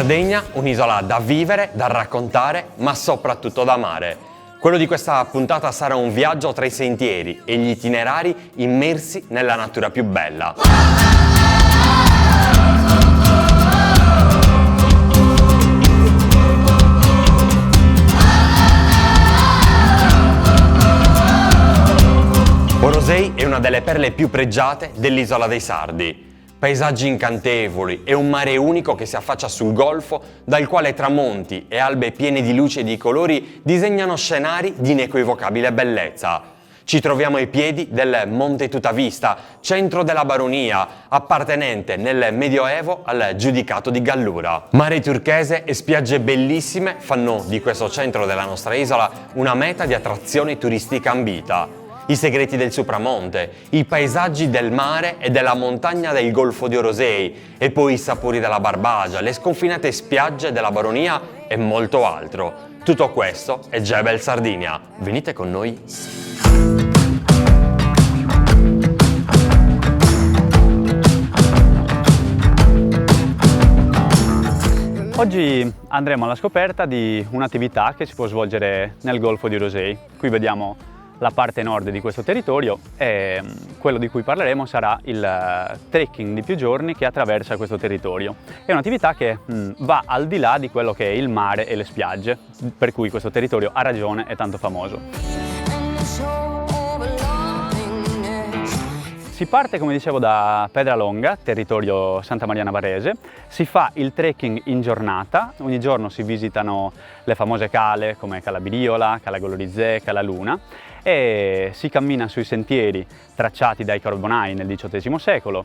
Sardegna, un'isola da vivere, da raccontare, ma soprattutto da amare. Quello di questa puntata sarà un viaggio tra i sentieri e gli itinerari immersi nella natura più bella. Orosei è una delle perle più pregiate dell'isola dei Sardi. Paesaggi incantevoli e un mare unico che si affaccia sul golfo, dal quale tramonti e albe piene di luce e di colori disegnano scenari di inequivocabile bellezza. Ci troviamo ai piedi del Monte Tutavista, centro della baronia, appartenente nel Medioevo al Giudicato di Gallura. Mare turchese e spiagge bellissime fanno di questo centro della nostra isola una meta di attrazione turistica ambita. I segreti del Supramonte, i paesaggi del mare e della montagna del Golfo di Orosei e poi i sapori della Barbagia, le sconfinate spiagge della baronia e molto altro. Tutto questo è Jebel Sardinia. Venite con noi. Oggi andremo alla scoperta di un'attività che si può svolgere nel Golfo di Orosei. Qui vediamo la parte nord di questo territorio e quello di cui parleremo sarà il trekking di più giorni che attraversa questo territorio. È un'attività che va al di là di quello che è il mare e le spiagge, per cui questo territorio a ragione è tanto famoso. Si parte, come dicevo, da Pedralonga, territorio Santa Maria Navarrese, si fa il trekking in giornata, ogni giorno si visitano le famose cale come Cala Biriola, Cala Golorizè, Cala Luna e si cammina sui sentieri tracciati dai carbonai nel XVIII secolo,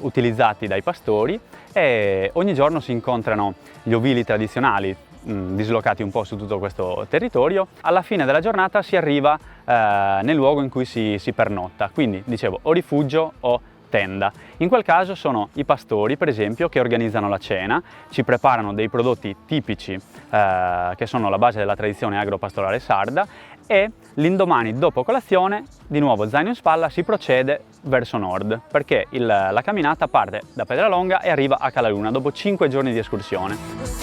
utilizzati dai pastori e ogni giorno si incontrano gli ovili tradizionali dislocati un po' su tutto questo territorio. Alla fine della giornata si arriva nel luogo in cui si pernotta, quindi dicevo o rifugio o tenda. In quel caso sono i pastori, per esempio, che organizzano la cena, ci preparano dei prodotti tipici che sono la base della tradizione agropastorale sarda e l'indomani dopo colazione, di nuovo zaino in spalla, si procede verso nord perché la camminata parte da Pedralonga e arriva a Cala Luna dopo 5 giorni di escursione.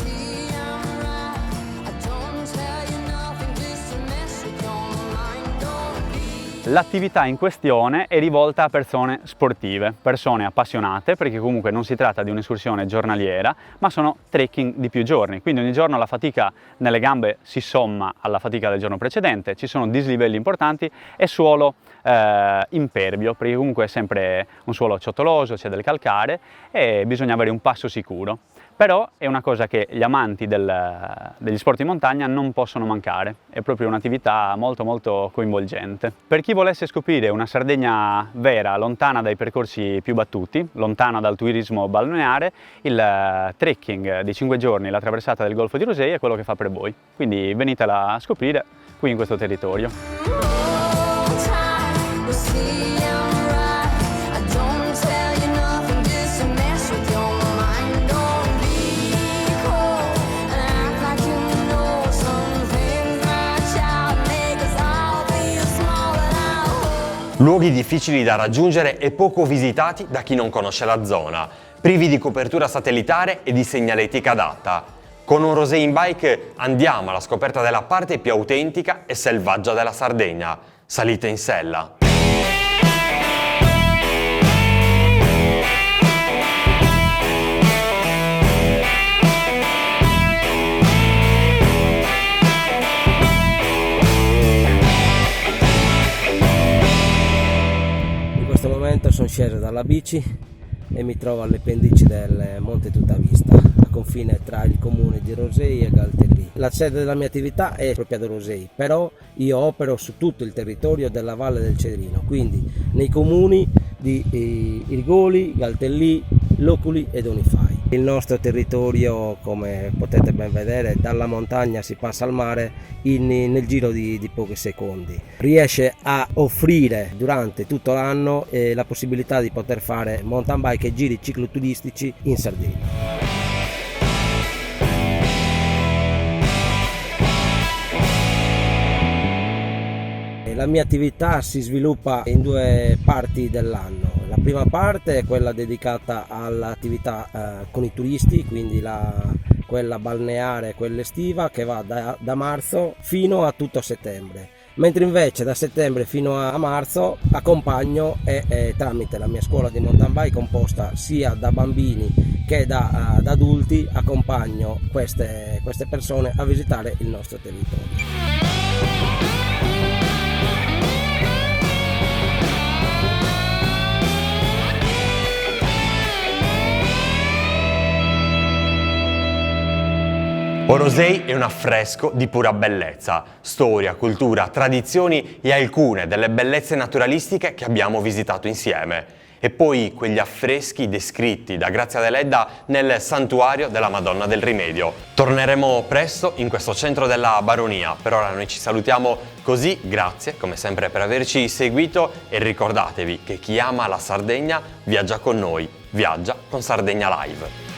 L'attività in questione è rivolta a persone sportive, persone appassionate, perché comunque non si tratta di un'escursione giornaliera, ma sono trekking di più giorni, quindi ogni giorno la fatica nelle gambe si somma alla fatica del giorno precedente, ci sono dislivelli importanti e suolo impervio, perché comunque è sempre un suolo ciottoloso, c'è del calcare e bisogna avere un passo sicuro. Però è una cosa che gli amanti degli sport in montagna non possono mancare, è proprio un'attività molto molto coinvolgente. Per chi volesse scoprire una Sardegna vera, lontana dai percorsi più battuti, lontana dal turismo balneare, il trekking di 5 giorni, la traversata del Golfo di Orosei è quello che fa per voi. Quindi venitela a scoprire qui in questo territorio. Luoghi difficili da raggiungere e poco visitati da chi non conosce la zona, privi di copertura satellitare e di segnaletica adatta. Con Orosei in bike andiamo alla scoperta della parte più autentica e selvaggia della Sardegna. Salite in sella. Sono sceso dalla bici e mi trovo alle pendici del Monte Tutavista, a confine tra il comune di Orosei e Galtellì. La sede della mia attività è proprio ad Orosei, però io opero su tutto il territorio della Valle del Cedrino, quindi nei comuni di Irgoli, Galtellì, Loculi ed Onifai. Il nostro territorio, come potete ben vedere, dalla montagna si passa al mare nel giro di pochi secondi. Riesce a offrire durante tutto l'anno la possibilità di poter fare mountain bike e giri cicloturistici in Sardegna. La mia attività si sviluppa in due parti dell'anno. La prima parte è quella dedicata all'attività con i turisti, quindi quella balneare, quella estiva, che va da marzo fino a tutto settembre, mentre invece da settembre fino a marzo accompagno tramite la mia scuola di mountain bike, composta sia da bambini che da adulti, accompagno queste persone a visitare il nostro territorio. Orosei è un affresco di pura bellezza, storia, cultura, tradizioni e alcune delle bellezze naturalistiche che abbiamo visitato insieme. E poi quegli affreschi descritti da Grazia Deledda nel santuario della Madonna del Rimedio. Torneremo presto in questo centro della baronia, per ora noi ci salutiamo così, grazie come sempre per averci seguito e ricordatevi che chi ama la Sardegna viaggia con noi, viaggia con Sardegna Live.